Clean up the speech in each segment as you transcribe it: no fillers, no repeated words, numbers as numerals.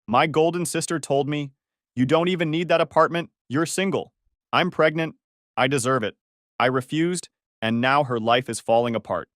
My golden sister told me, "You don't even need that apartment, you're single. I'm pregnant, I deserve it." I refused, and now her life is falling apart.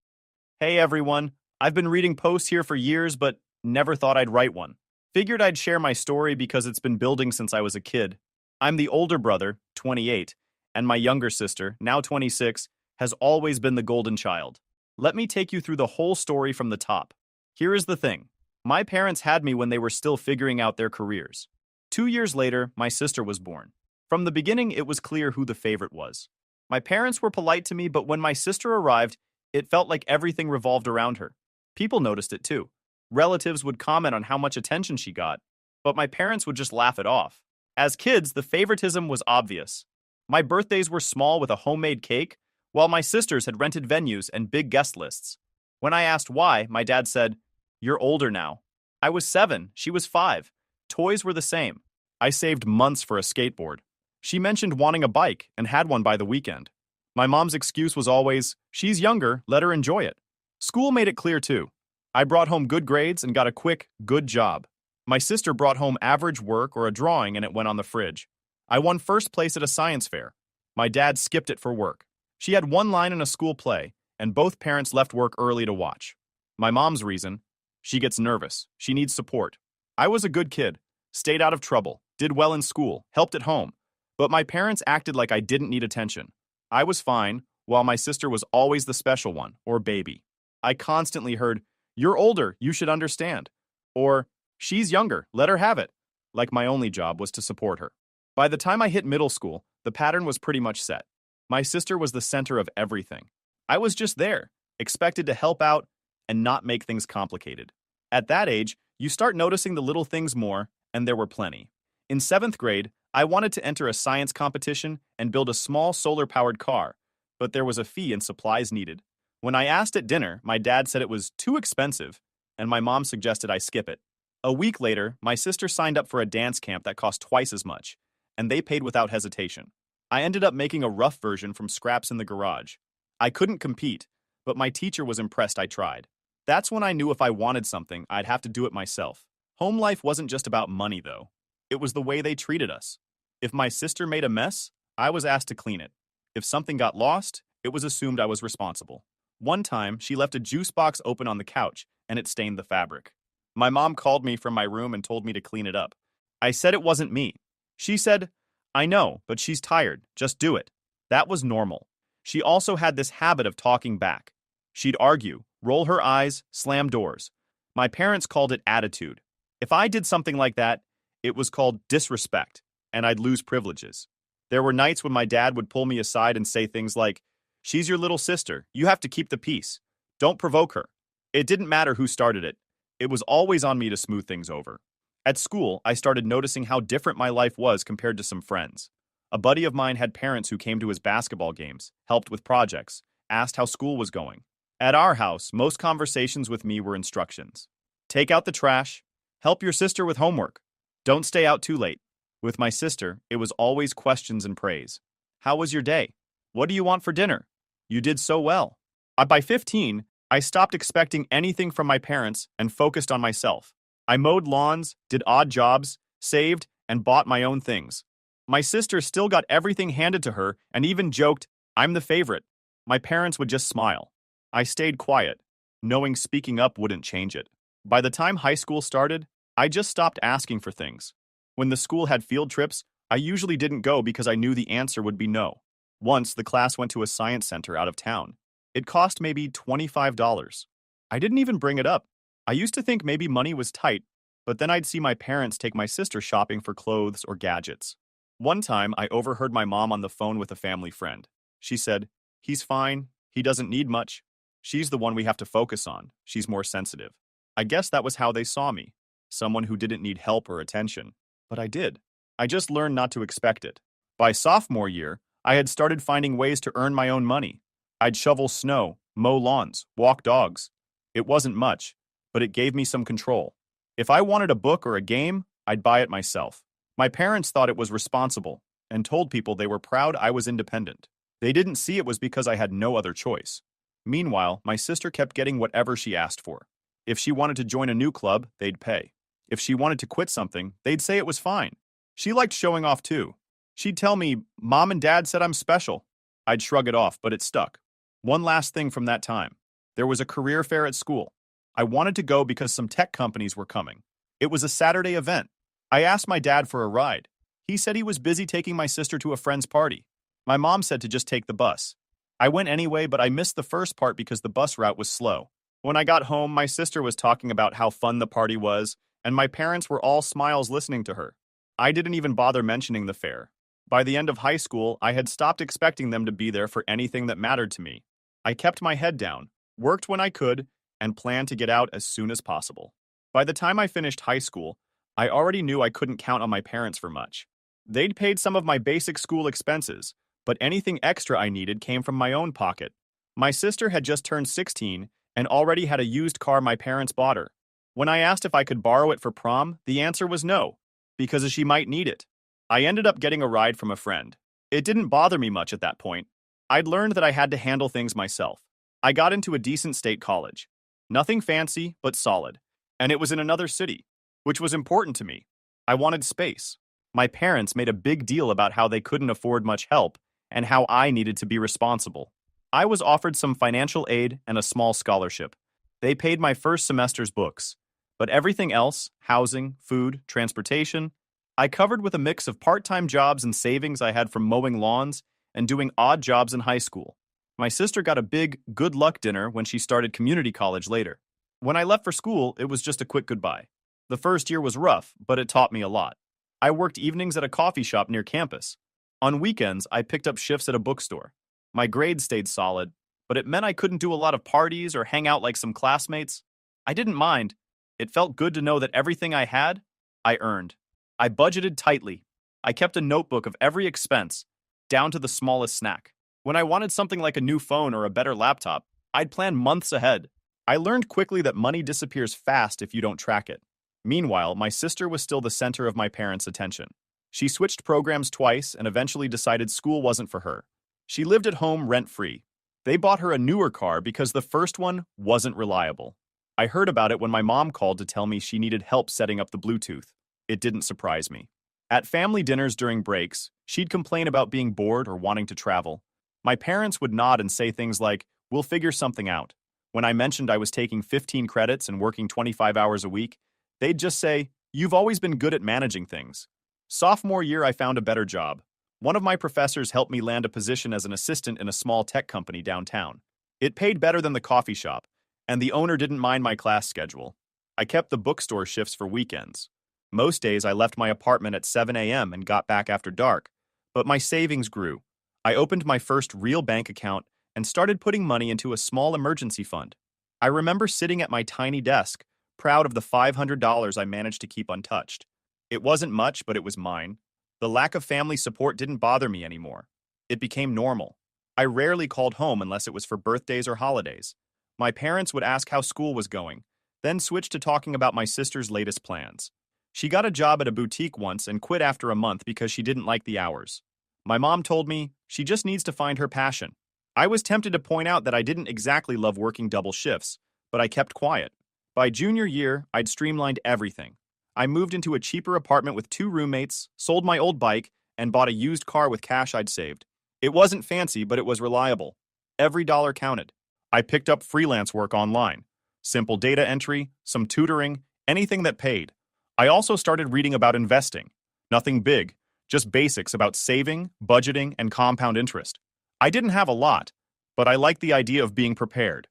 Hey everyone, I've been reading posts here for years, but never thought I'd write one. Figured I'd share my story because it's been building since I was a kid. I'm the older brother, 28, and my younger sister, now 26, has always been the golden child. Let me take you through the whole story from the top. Here is the thing. My parents had me when they were still figuring out their careers. 2 years later, my sister was born. From the beginning, it was clear who the favorite was. My parents were polite to me, but when my sister arrived, it felt like everything revolved around her. People noticed it too. Relatives would comment on how much attention she got, but my parents would just laugh it off. As kids, the favoritism was obvious. My birthdays were small with a homemade cake, while my sisters had rented venues and big guest lists. When I asked why, my dad said, "You're older now." I was 7, she was 5. Toys were the same. I saved months for a skateboard. She mentioned wanting a bike and had one by the weekend. My mom's excuse was always, "She's younger, let her enjoy it." School made it clear too. I brought home good grades and got a quick, good job. My sister brought home average work or a drawing and it went on the fridge. I won first place at a science fair. My dad skipped it for work. She had one line in a school play, and both parents left work early to watch. My mom's reason, she gets nervous. She needs support. I was a good kid, stayed out of trouble, did well in school, helped at home. But my parents acted like I didn't need attention. I was fine, while my sister was always the special one, or baby. I constantly heard, "You're older, you should understand." Or, "She's younger, let her have it." Like my only job was to support her. By the time I hit middle school, the pattern was pretty much set. My sister was the center of everything. I was just there, expected to help out and not make things complicated. At that age, you start noticing the little things more, and there were plenty. In 7th grade, I wanted to enter a science competition and build a small solar-powered car, but there was a fee and supplies needed. When I asked at dinner, my dad said it was too expensive, and my mom suggested I skip it. A week later, my sister signed up for a dance camp that cost twice as much, and they paid without hesitation. I ended up making a rough version from scraps in the garage. I couldn't compete, but my teacher was impressed I tried. That's when I knew if I wanted something, I'd have to do it myself. Home life wasn't just about money, though. It was the way they treated us. If my sister made a mess, I was asked to clean it. If something got lost, it was assumed I was responsible. One time, she left a juice box open on the couch, and it stained the fabric. My mom called me from my room and told me to clean it up. I said it wasn't me. She said, "I know, but she's tired. Just do it." That was normal. She also had this habit of talking back. She'd argue, roll her eyes, slam doors. My parents called it attitude. If I did something like that, it was called disrespect, and I'd lose privileges. There were nights when my dad would pull me aside and say things like, "She's your little sister. You have to keep the peace. Don't provoke her." It didn't matter who started it. It was always on me to smooth things over. At school, I started noticing how different my life was compared to some friends. A buddy of mine had parents who came to his basketball games, helped with projects, asked how school was going. At our house, most conversations with me were instructions. Take out the trash. Help your sister with homework. Don't stay out too late. With my sister, it was always questions and praise. How was your day? What do you want for dinner? You did so well. By 15, I stopped expecting anything from my parents and focused on myself. I mowed lawns, did odd jobs, saved, and bought my own things. My sister still got everything handed to her and even joked, "I'm the favorite." My parents would just smile. I stayed quiet, knowing speaking up wouldn't change it. By the time high school started, I just stopped asking for things. When the school had field trips, I usually didn't go because I knew the answer would be no. Once, the class went to a science center out of town. It cost maybe $25. I didn't even bring it up. I used to think maybe money was tight, but then I'd see my parents take my sister shopping for clothes or gadgets. One time, I overheard my mom on the phone with a family friend. She said, "He's fine. He doesn't need much. She's the one we have to focus on. She's more sensitive." I guess that was how they saw me. Someone who didn't need help or attention. But I did. I just learned not to expect it. By sophomore year, I had started finding ways to earn my own money. I'd shovel snow, mow lawns, walk dogs. It wasn't much, but it gave me some control. If I wanted a book or a game, I'd buy it myself. My parents thought it was responsible and told people they were proud I was independent. They didn't see it was because I had no other choice. Meanwhile, my sister kept getting whatever she asked for. If she wanted to join a new club, they'd pay. If she wanted to quit something, they'd say it was fine. She liked showing off too. She'd tell me, Mom and Dad said I'm special. I'd shrug it off, but it stuck. One last thing from that time. There was a career fair at school. I wanted to go because some tech companies were coming. It was a Saturday event. I asked my dad for a ride. He said he was busy taking my sister to a friend's party. My mom said to just take the bus. I went anyway, but I missed the first part because the bus route was slow. When I got home, my sister was talking about how fun the party was, and my parents were all smiles listening to her. I didn't even bother mentioning the fair. By the end of high school, I had stopped expecting them to be there for anything that mattered to me. I kept my head down, worked when I could, and planned to get out as soon as possible. By the time I finished high school, I already knew I couldn't count on my parents for much. They'd paid some of my basic school expenses, but anything extra I needed came from my own pocket. My sister had just turned 16 and already had a used car my parents bought her. When I asked if I could borrow it for prom, the answer was no, because she might need it. I ended up getting a ride from a friend. It didn't bother me much at that point. I'd learned that I had to handle things myself. I got into a decent state college. Nothing fancy, but solid. And it was in another city, which was important to me. I wanted space. My parents made a big deal about how they couldn't afford much help and how I needed to be responsible. I was offered some financial aid and a small scholarship. They paid my first semester's books, but everything else, housing, food, transportation, I covered with a mix of part-time jobs and savings I had from mowing lawns and doing odd jobs in high school. My sister got a big good luck dinner when she started community college later. When I left for school, it was just a quick goodbye. The first year was rough, but it taught me a lot. I worked evenings at a coffee shop near campus. On weekends, I picked up shifts at a bookstore. My grades stayed solid, but it meant I couldn't do a lot of parties or hang out like some classmates. I didn't mind. It felt good to know that everything I had, I earned. I budgeted tightly. I kept a notebook of every expense, down to the smallest snack. When I wanted something like a new phone or a better laptop, I'd plan months ahead. I learned quickly that money disappears fast if you don't track it. Meanwhile, my sister was still the center of my parents' attention. She switched programs twice and eventually decided school wasn't for her. She lived at home rent-free. They bought her a newer car because the first one wasn't reliable. I heard about it when my mom called to tell me she needed help setting up the Bluetooth. It didn't surprise me. At family dinners during breaks, she'd complain about being bored or wanting to travel. My parents would nod and say things like, "We'll figure something out." When I mentioned I was taking 15 credits and working 25 hours a week, they'd just say, "You've always been good at managing things." Sophomore year, I found a better job. One of my professors helped me land a position as an assistant in a small tech company downtown. It paid better than the coffee shop, and the owner didn't mind my class schedule. I kept the bookstore shifts for weekends. Most days I left my apartment at 7 a.m. and got back after dark, but my savings grew. I opened my first real bank account and started putting money into a small emergency fund. I remember sitting at my tiny desk, proud of the $500 I managed to keep untouched. It wasn't much, but it was mine. The lack of family support didn't bother me anymore. It became normal. I rarely called home unless it was for birthdays or holidays. My parents would ask how school was going, then switch to talking about my sister's latest plans. She got a job at a boutique once and quit after a month because she didn't like the hours. My mom told me she just needs to find her passion. I was tempted to point out that I didn't exactly love working double shifts, but I kept quiet. By junior year, I'd streamlined everything. I moved into a cheaper apartment with 2 roommates, sold my old bike, and bought a used car with cash I'd saved. It wasn't fancy, but it was reliable. Every dollar counted. I picked up freelance work online. Simple data entry, some tutoring, anything that paid. I also started reading about investing. Nothing big, just basics about saving, budgeting, and compound interest. I didn't have a lot, but I liked the idea of being prepared.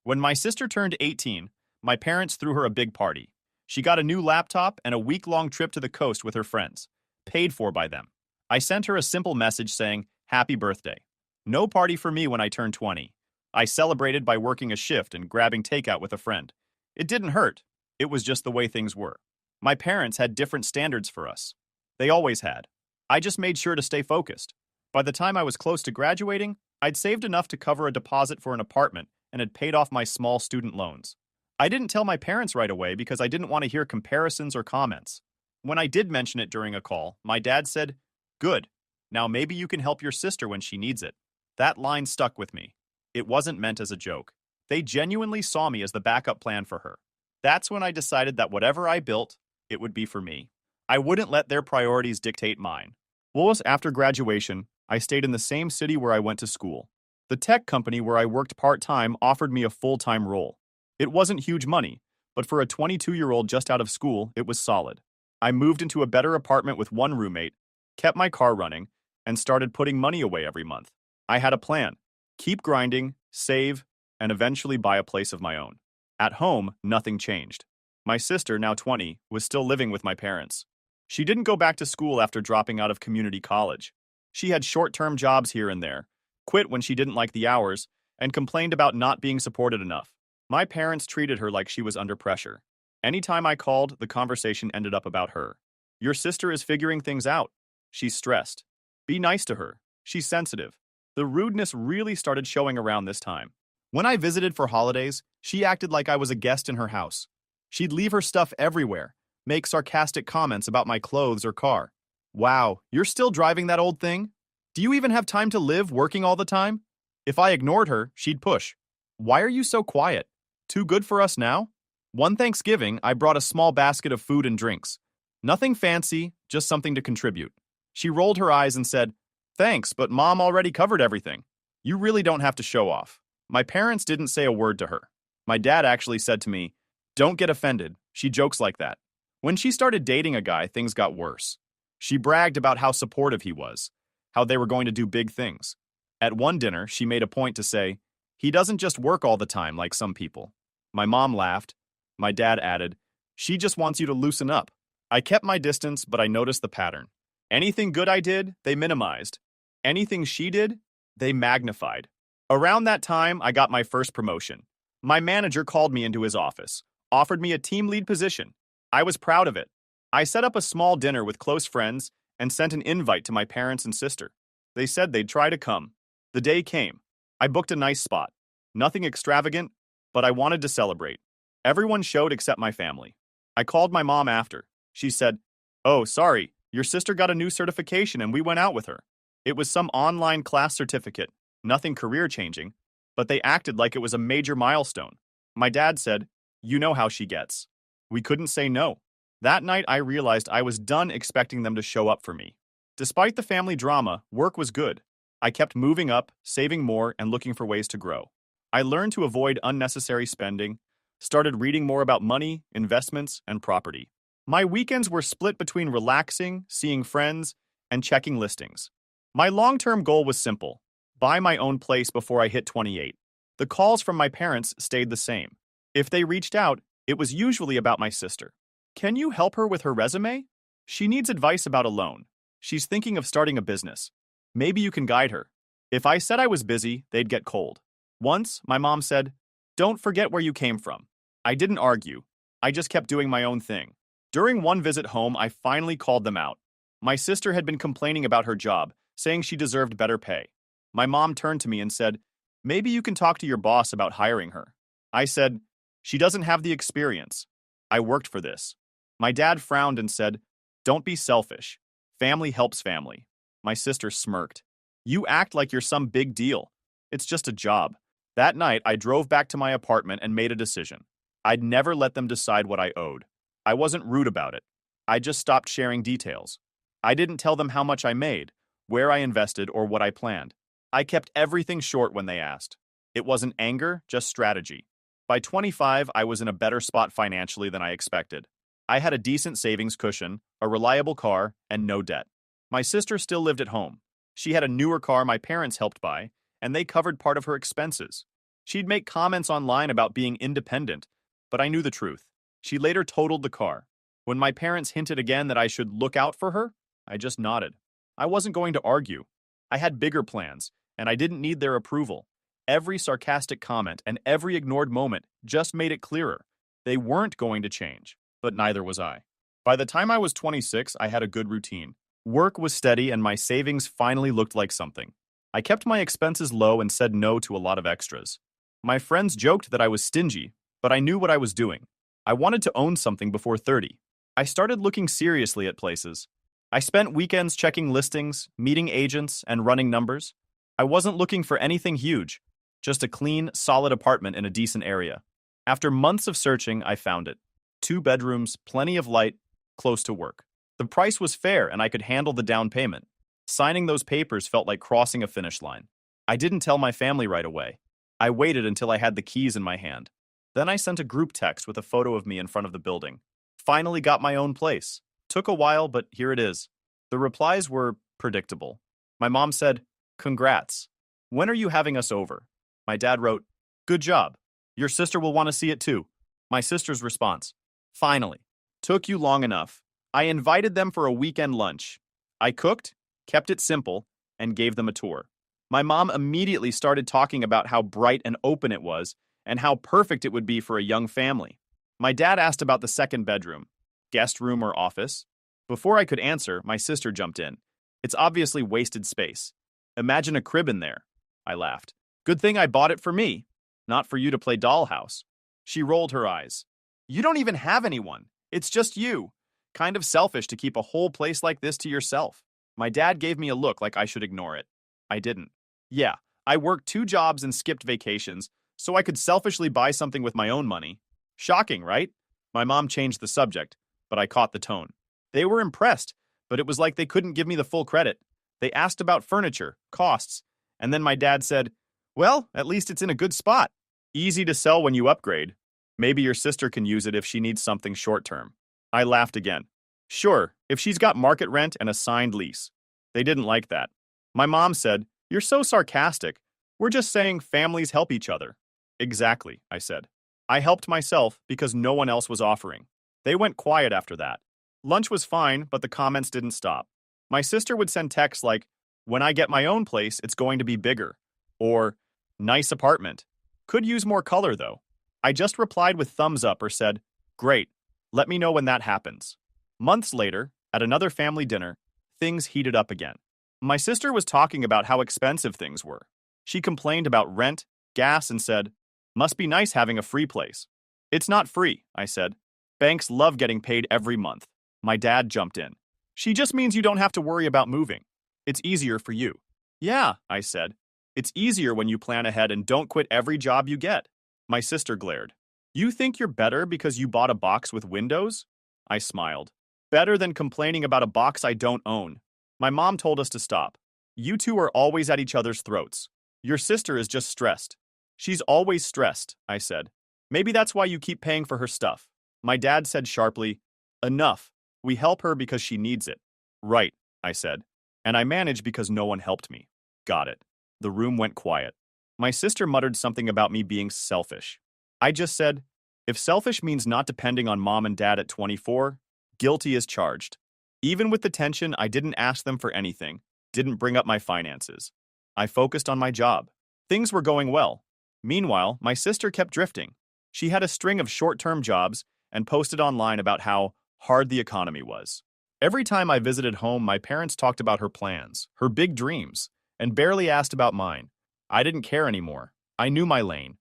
When my sister turned 18, my parents threw her a big party. She got a new laptop and a week-long trip to the coast with her friends, paid for by them. I sent her a simple message saying, "Happy birthday." No party for me when I turned 20. I celebrated by working a shift and grabbing takeout with a friend. It didn't hurt. It was just the way things were. My parents had different standards for us. They always had. I just made sure to stay focused. By the time I was close to graduating, I'd saved enough to cover a deposit for an apartment and had paid off my small student loans. I didn't tell my parents right away because I didn't want to hear comparisons or comments. When I did mention it during a call, my dad said, "Good. Now maybe you can help your sister when she needs it." That line stuck with me. It wasn't meant as a joke. They genuinely saw me as the backup plan for her. That's when I decided that whatever I built, it would be for me. I wouldn't let their priorities dictate mine. Well, after graduation, I stayed in the same city where I went to school. The tech company where I worked part-time offered me a full-time role. It wasn't huge money, but for a 22-year-old just out of school, it was solid. I moved into a better apartment with one roommate, kept my car running, and started putting money away every month. I had a plan: keep grinding, save, and eventually buy a place of my own. At home, nothing changed. My sister, now 20, was still living with my parents. She didn't go back to school after dropping out of community college. She had short-term jobs here and there, quit when she didn't like the hours, and complained about not being supported enough. My parents treated her like she was under pressure. Anytime I called, the conversation ended up about her. Your sister is figuring things out. She's stressed. Be nice to her. She's sensitive. The rudeness really started showing around this time. When I visited for holidays, she acted like I was a guest in her house. She'd leave her stuff everywhere, make sarcastic comments about my clothes or car. Wow, you're still driving that old thing? Do you even have time to live working all the time? If I ignored her, she'd push. Why are you so quiet? Too good for us now? One Thanksgiving, I brought a small basket of food and drinks. Nothing fancy, just something to contribute. She rolled her eyes and said, "Thanks, but Mom already covered everything. You really don't have to show off." My parents didn't say a word to her. My dad actually said to me, "Don't get offended. She jokes like that." When she started dating a guy, things got worse. She bragged about how supportive he was, how they were going to do big things. At one dinner, she made a point to say, "He doesn't just work all the time like some people." My mom laughed. My dad added, "She just wants you to loosen up." I kept my distance, but I noticed the pattern. Anything good I did, they minimized. Anything she did, they magnified. Around that time, I got my first promotion. My manager called me into his office, offered me a team lead position. I was proud of it. I set up a small dinner with close friends and sent an invite to my parents and sister. They said they'd try to come. The day came. I booked a nice spot. Nothing extravagant, but I wanted to celebrate. Everyone showed except my family. I called my mom after. She said, "Oh, sorry, your sister got a new certification and we went out with her." It was some online class certificate, nothing career-changing, but they acted like it was a major milestone. My dad said, "You know how she gets." We couldn't say no. That night, I realized I was done expecting them to show up for me. Despite the family drama, work was good. I kept moving up, saving more, and looking for ways to grow. I learned to avoid unnecessary spending, started reading more about money, investments, and property. My weekends were split between relaxing, seeing friends, and checking listings. My long-term goal was simple: buy my own place before I hit 28. The calls from my parents stayed the same. If they reached out, it was usually about my sister. "Can you help her with her resume? She needs advice about a loan. She's thinking of starting a business. Maybe you can guide her." If I said I was busy, they'd get cold. Once, my mom said, "Don't forget where you came from." I didn't argue. I just kept doing my own thing. During one visit home, I finally called them out. My sister had been complaining about her job, saying she deserved better pay. My mom turned to me and said, "Maybe you can talk to your boss about hiring her." I said, "She doesn't have the experience. I worked for this." My dad frowned and said, "Don't be selfish. Family helps family." My sister smirked. "You act like you're some big deal. It's just a job." That night, I drove back to my apartment and made a decision. I'd never let them decide what I owed. I wasn't rude about it. I just stopped sharing details. I didn't tell them how much I made, where I invested, or what I planned. I kept everything short when they asked. It wasn't anger, just strategy. By 25, I was in a better spot financially than I expected. I had a decent savings cushion, a reliable car, and no debt. My sister still lived at home. She had a newer car my parents helped buy, and they covered part of her expenses. She'd make comments online about being independent, but I knew the truth. She later totaled the car. When my parents hinted again that I should look out for her, I just nodded. I wasn't going to argue. I had bigger plans, and I didn't need their approval. Every sarcastic comment and every ignored moment just made it clearer. They weren't going to change, but neither was I. By the time I was 26, I had a good routine. Work was steady and my savings finally looked like something. I kept my expenses low and said no to a lot of extras. My friends joked that I was stingy, but I knew what I was doing. I wanted to own something before 30. I started looking seriously at places. I spent weekends checking listings, meeting agents, and running numbers. I wasn't looking for anything huge, just a clean, solid apartment in a decent area. After months of searching, I found it. 2 bedrooms, plenty of light, close to work. The price was fair and I could handle the down payment. Signing those papers felt like crossing a finish line. I didn't tell my family right away. I waited until I had the keys in my hand. Then I sent a group text with a photo of me in front of the building. Finally got my own place. Took a while, but here it is. The replies were predictable. My mom said, "Congrats. When are you having us over?" My dad wrote, "Good job. Your sister will want to see it too." My sister's response, "Finally. Took you long enough." I invited them for a weekend lunch. I cooked, kept it simple, and gave them a tour. My mom immediately started talking about how bright and open it was and how perfect it would be for a young family. My dad asked about the second bedroom, guest room or office. Before I could answer, my sister jumped in. "It's obviously wasted space. Imagine a crib in there." I laughed. "Good thing I bought it for me, not for you to play dollhouse." She rolled her eyes. "You don't even have anyone. It's just you. Kind of selfish to keep a whole place like this to yourself." My dad gave me a look like I should ignore it. I didn't. Yeah, I worked 2 jobs and skipped vacations, so I could selfishly buy something with my own money. Shocking, right? My mom changed the subject, but I caught the tone. They were impressed, but it was like they couldn't give me the full credit. They asked about furniture, costs, and then my dad said, "Well, at least it's in a good spot. Easy to sell when you upgrade. Maybe your sister can use it if she needs something short-term." I laughed again. "Sure, if she's got market rent and a signed lease." They didn't like that. My mom said, "You're so sarcastic. We're just saying families help each other." "Exactly," I said. I helped myself because no one else was offering. They went quiet after that. Lunch was fine, but the comments didn't stop. My sister would send texts like, "When I get my own place, it's going to be bigger," or "Nice apartment. Could use more color, though." I just replied with thumbs up or said, "Great. Let me know when that happens." Months later, at another family dinner, things heated up again. My sister was talking about how expensive things were. She complained about rent, gas, and said, "Must be nice having a free place." "It's not free," I said. "Banks love getting paid every month." My dad jumped in. "She just means you don't have to worry about moving. It's easier for you." "Yeah," I said. "It's easier when you plan ahead and don't quit every job you get." My sister glared. "You think you're better because you bought a box with windows?" I smiled. "Better than complaining about a box I don't own." My mom told us to stop. "You two are always at each other's throats. Your sister is just stressed." "She's always stressed," I said. "Maybe that's why you keep paying for her stuff." My dad said sharply, "Enough. We help her because she needs it." "Right," I said. "And I manage because no one helped me." "Got it." The room went quiet. My sister muttered something about me being selfish. I just said, "If selfish means not depending on mom and dad at 24, guilty as charged." Even with the tension, I didn't ask them for anything, didn't bring up my finances. I focused on my job. Things were going well. Meanwhile, my sister kept drifting. She had a string of short-term jobs and posted online about how hard the economy was. Every time I visited home, my parents talked about her plans, her big dreams, and barely asked about mine. I didn't care anymore. I knew my lane.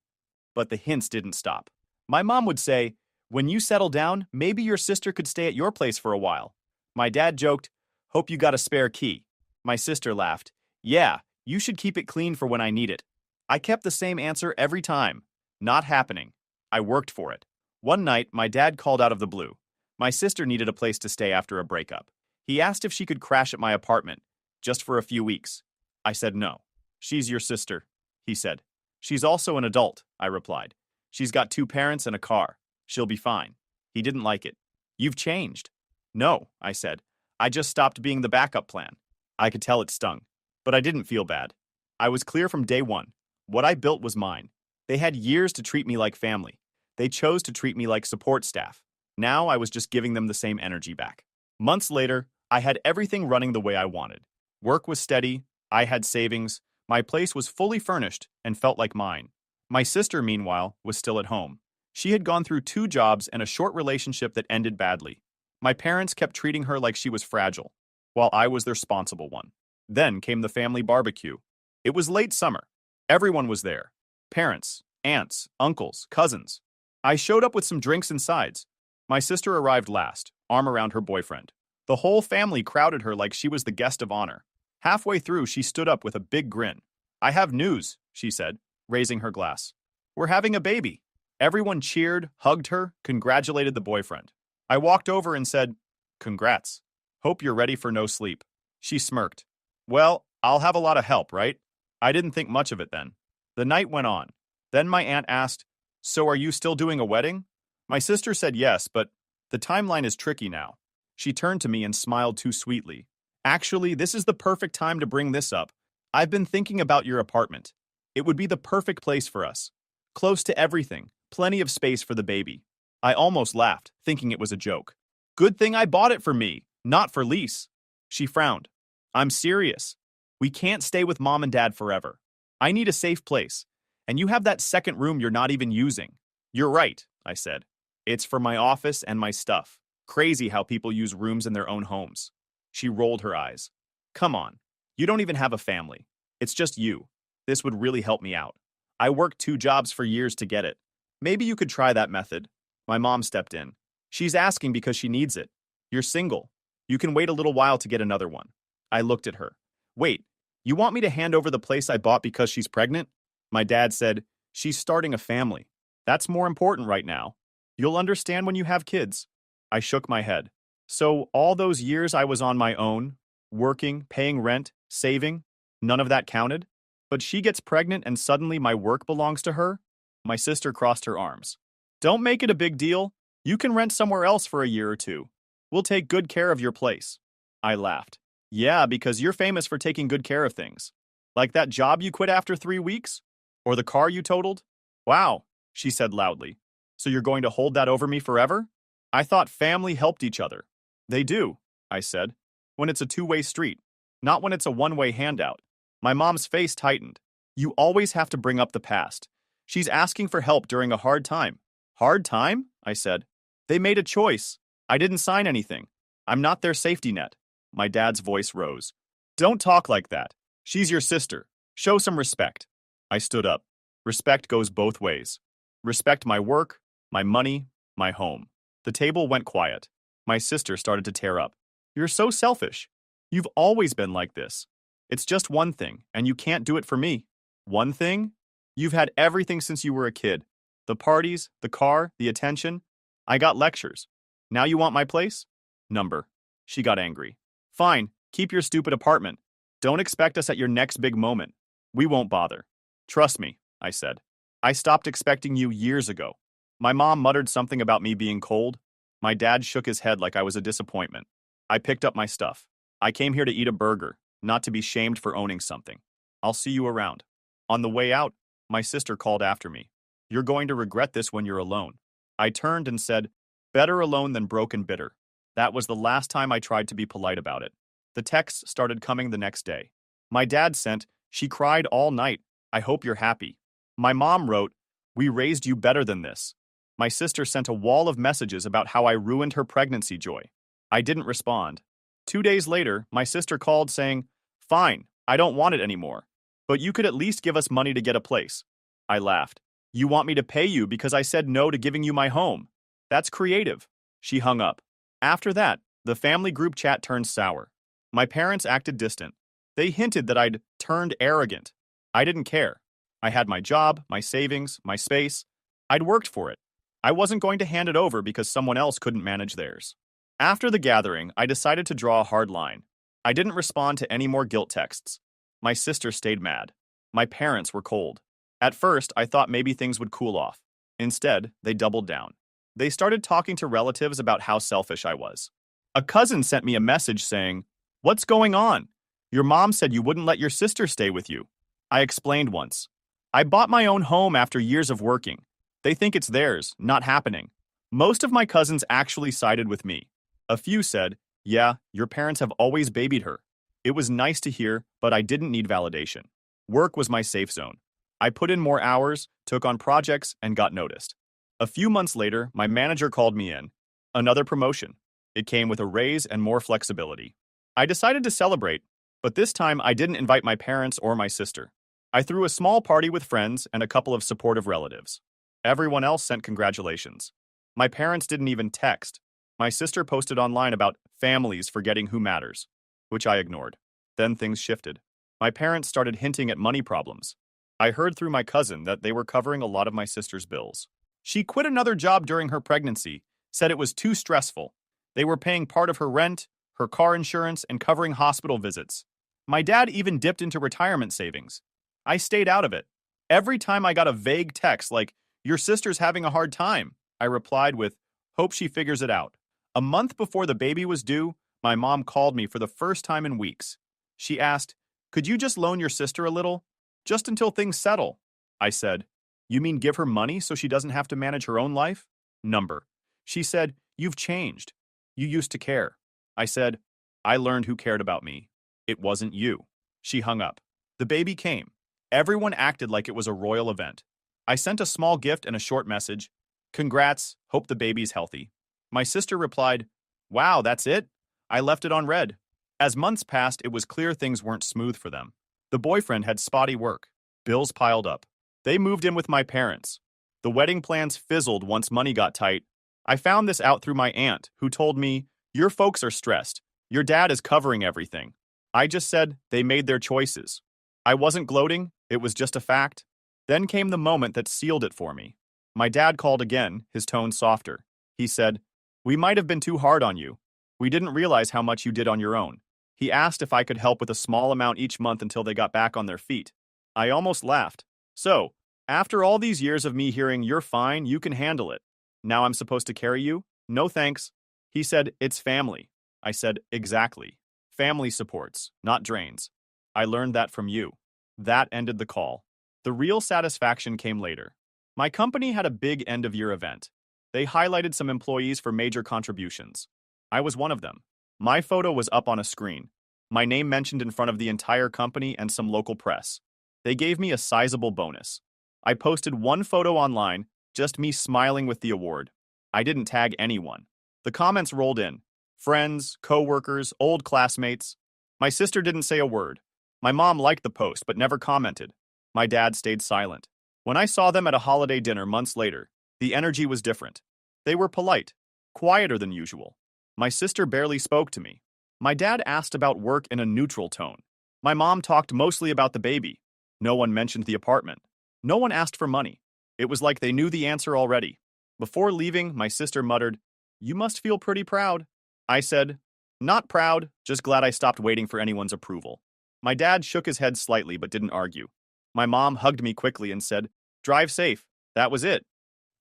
But the hints didn't stop. My mom would say, "When you settle down, maybe your sister could stay at your place for a while." My dad joked, "Hope you got a spare key." My sister laughed, "Yeah, you should keep it clean for when I need it." I kept the same answer every time. Not happening. I worked for it. One night, my dad called out of the blue. My sister needed a place to stay after a breakup. He asked if she could crash at my apartment, just for a few weeks. I said no. "She's your sister," he said. "She's also an adult," I replied. "She's got 2 parents and a car. She'll be fine." He didn't like it. "You've changed." "No," I said. "I just stopped being the backup plan." I could tell it stung, but I didn't feel bad. I was clear from day one. What I built was mine. They had years to treat me like family. They chose to treat me like support staff. Now I was just giving them the same energy back. Months later, I had everything running the way I wanted. Work was steady, I had savings, my place was fully furnished and felt like mine. My sister, meanwhile, was still at home. She had gone through 2 jobs and a short relationship that ended badly. My parents kept treating her like she was fragile, while I was the responsible one. Then came the family barbecue. It was late summer. Everyone was there. Parents, aunts, uncles, cousins. I showed up with some drinks and sides. My sister arrived last, arm around her boyfriend. The whole family crowded her like she was the guest of honor. Halfway through, she stood up with a big grin. "I have news," she said, raising her glass. "We're having a baby." Everyone cheered, hugged her, congratulated the boyfriend. I walked over and said, Congrats. Hope you're ready for no sleep. She smirked. Well, I'll have a lot of help, right? I didn't think much of it then. The night went on. Then my aunt asked, So are you still doing a wedding? My sister said yes, but the timeline is tricky now. She turned to me and smiled too sweetly. Actually, this is the perfect time to bring this up. I've been thinking about your apartment. It would be the perfect place for us. Close to everything, plenty of space for the baby. I almost laughed, thinking it was a joke. Good thing I bought it for me, not for lease. She frowned. I'm serious. We can't stay with mom and dad forever. I need a safe place. And you have that second room you're not even using. You're right, I said. It's for my office and my stuff. Crazy how people use rooms in their own homes. She rolled her eyes. Come on. You don't even have a family. It's just you. This would really help me out. I worked 2 jobs for years to get it. Maybe you could try that method. My mom stepped in. She's asking because she needs it. You're single. You can wait a little while to get another one. I looked at her. Wait, you want me to hand over the place I bought because she's pregnant? My dad said, She's starting a family. That's more important right now. You'll understand when you have kids. I shook my head. So all those years I was on my own, working, paying rent, saving, none of that counted? But she gets pregnant and suddenly my work belongs to her? My sister crossed her arms. Don't make it a big deal. You can rent somewhere else for a year or 2. We'll take good care of your place. I laughed. Yeah, because you're famous for taking good care of things. Like that job you quit after 3 weeks? Or the car you totaled? Wow, she said loudly. So you're going to hold that over me forever? I thought family helped each other. They do, I said, when it's a 2-way street, not when it's a 1-way handout. My mom's face tightened. You always have to bring up the past. She's asking for help during a hard time. Hard time? I said. They made a choice. I didn't sign anything. I'm not their safety net. My dad's voice rose. Don't talk like that. She's your sister. Show some respect. I stood up. Respect goes both ways. Respect my work, my money, my home. The table went quiet. My sister started to tear up. You're so selfish. You've always been like this. It's just one thing, and you can't do it for me. One thing? You've had everything since you were a kid. The parties, the car, the attention. I got lectures. Now you want my place? Number. She got angry. Fine, keep your stupid apartment. Don't expect us at your next big moment. We won't bother. Trust me, I said. I stopped expecting you years ago. My mom muttered something about me being cold. My dad shook his head like I was a disappointment. I picked up my stuff. I came here to eat a burger, not to be shamed for owning something. I'll see you around. On the way out, my sister called after me. You're going to regret this when you're alone. I turned and said, Better alone than broken bitter. That was the last time I tried to be polite about it. The texts started coming the next day. My dad sent, She cried all night. I hope you're happy. My mom wrote, We raised you better than this. My sister sent a wall of messages about how I ruined her pregnancy joy. I didn't respond. 2 days later, my sister called saying, Fine, I don't want it anymore. But you could at least give us money to get a place. I laughed. You want me to pay you because I said no to giving you my home. That's creative. She hung up. After that, the family group chat turned sour. My parents acted distant. They hinted that I'd turned arrogant. I didn't care. I had my job, my savings, my space. I'd worked for it. I wasn't going to hand it over because someone else couldn't manage theirs. After the gathering, I decided to draw a hard line. I didn't respond to any more guilt texts. My sister stayed mad. My parents were cold. At first, I thought maybe things would cool off. Instead, they doubled down. They started talking to relatives about how selfish I was. A cousin sent me a message saying, What's going on? Your mom said you wouldn't let your sister stay with you. I explained once. I bought my own home after years of working. They think it's theirs, not happening. Most of my cousins actually sided with me. A few said, Yeah, your parents have always babied her. It was nice to hear, but I didn't need validation. Work was my safe zone. I put in more hours, took on projects, and got noticed. A few months later, my manager called me in. Another promotion. It came with a raise and more flexibility. I decided to celebrate, but this time I didn't invite my parents or my sister. I threw a small party with friends and a couple of supportive relatives. Everyone else sent congratulations. My parents didn't even text. My sister posted online about families forgetting who matters, which I ignored. Then things shifted. My parents started hinting at money problems. I heard through my cousin that they were covering a lot of my sister's bills. She quit another job during her pregnancy, said it was too stressful. They were paying part of her rent, her car insurance, and covering hospital visits. My dad even dipped into retirement savings. I stayed out of it. Every time I got a vague text like, "Your sister's having a hard time," I replied with, "Hope she figures it out." A month before the baby was due, my mom called me for the first time in weeks. She asked, "Could you just loan your sister a little? Just until things settle." I said, "You mean give her money so she doesn't have to manage her own life?" Number. She said, "You've changed. You used to care." I said, "I learned who cared about me. It wasn't you." She hung up. The baby came. Everyone acted like it was a royal event. I sent a small gift and a short message. "Congrats, hope the baby's healthy." My sister replied, "Wow, that's it?" I left it on red. As months passed, it was clear things weren't smooth for them. The boyfriend had spotty work. Bills piled up. They moved in with my parents. The wedding plans fizzled once money got tight. I found this out through my aunt, who told me, "Your folks are stressed. Your dad is covering everything." I just said they made their choices. I wasn't gloating, it was just a fact. Then came the moment that sealed it for me. My dad called again, his tone softer. He said, "We might have been too hard on you. We didn't realize how much you did on your own." He asked if I could help with a small amount each month until they got back on their feet. I almost laughed. "So, after all these years of me hearing, 'You're fine, you can handle it,' now I'm supposed to carry you? No thanks." He said, "It's family." I said, "Exactly. Family supports, not drains. I learned that from you." That ended the call. The real satisfaction came later. My company had a big end-of-year event. They highlighted some employees for major contributions. I was one of them. My photo was up on a screen. My name mentioned in front of the entire company and some local press. They gave me a sizable bonus. I posted one photo online, just me smiling with the award. I didn't tag anyone. The comments rolled in. Friends, co-workers, old classmates. My sister didn't say a word. My mom liked the post but never commented. My dad stayed silent. When I saw them at a holiday dinner months later, the energy was different. They were polite, quieter than usual. My sister barely spoke to me. My dad asked about work in a neutral tone. My mom talked mostly about the baby. No one mentioned the apartment. No one asked for money. It was like they knew the answer already. Before leaving, my sister muttered, "You must feel pretty proud." I said, "Not proud, just glad I stopped waiting for anyone's approval." My dad shook his head slightly but didn't argue. My mom hugged me quickly and said, "Drive safe." That was it.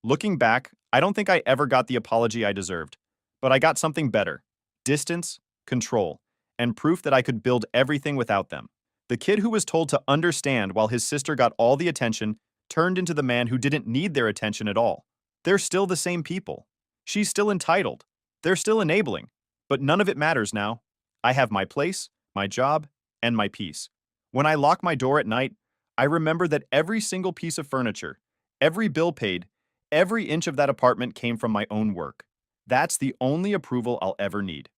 Looking back, I don't think I ever got the apology I deserved. But I got something better. Distance, control, and proof that I could build everything without them. The kid who was told to understand while his sister got all the attention turned into the man who didn't need their attention at all. They're still the same people. She's still entitled. They're still enabling. But none of it matters now. I have my place, my job, and my peace. When I lock my door at night, I remember that every single piece of furniture, every bill paid, every inch of that apartment came from my own work. That's the only approval I'll ever need.